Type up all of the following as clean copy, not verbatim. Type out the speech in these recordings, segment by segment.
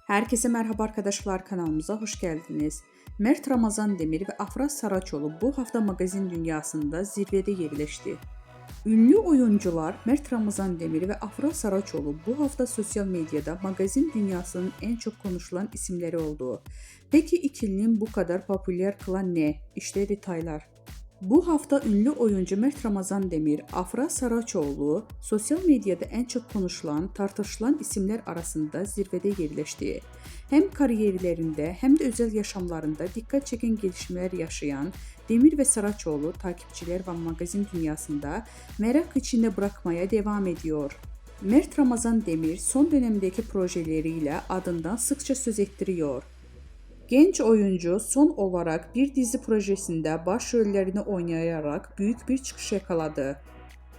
Herkese merhaba arkadaşlar, kanalımıza hoş geldiniz. Mert Ramazan Demir ve Afra Saraçoğlu bu hafta magazin dünyasında zirvede yerleşti. Ünlü oyuncular Mert Ramazan Demir ve Afra Saraçoğlu bu hafta sosyal medyada magazin dünyasının en çok konuşulan isimleri oldu. Peki ikilinin bu kadar popüler kılan ne? İşte detaylar. Bu hafta ünlü oyuncu Mert Ramazan Demir, Afra Saraçoğlu sosyal medyada en çok konuşulan, tartışılan isimler arasında zirvede yerleşti. Hem kariyerlerinde hem de özel yaşamlarında dikkat çeken gelişmeler yaşayan Demir ve Saraçoğlu takipçiler ve magazin dünyasında merak içinde bırakmaya devam ediyor. Mert Ramazan Demir son dönemdeki projeleriyle adından sıkça söz ettiriyor. Genç oyuncu son olarak bir dizi projesinde başrollerini oynayarak büyük bir çıkış yakaladı.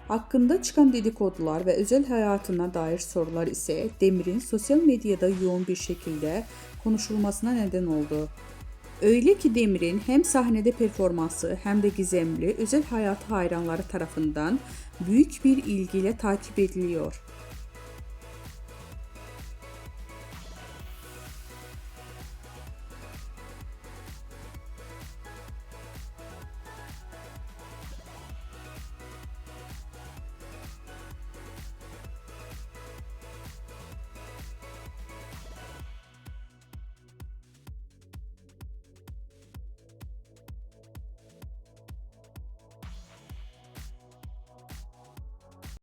Hakkında çıkan dedikodular ve özel hayatına dair sorular ise Demir'in sosyal medyada yoğun bir şekilde konuşulmasına neden oldu. Öyle ki Demir'in hem sahnede performansı hem de gizemli özel hayatı hayranları tarafından büyük bir ilgiyle takip ediliyor.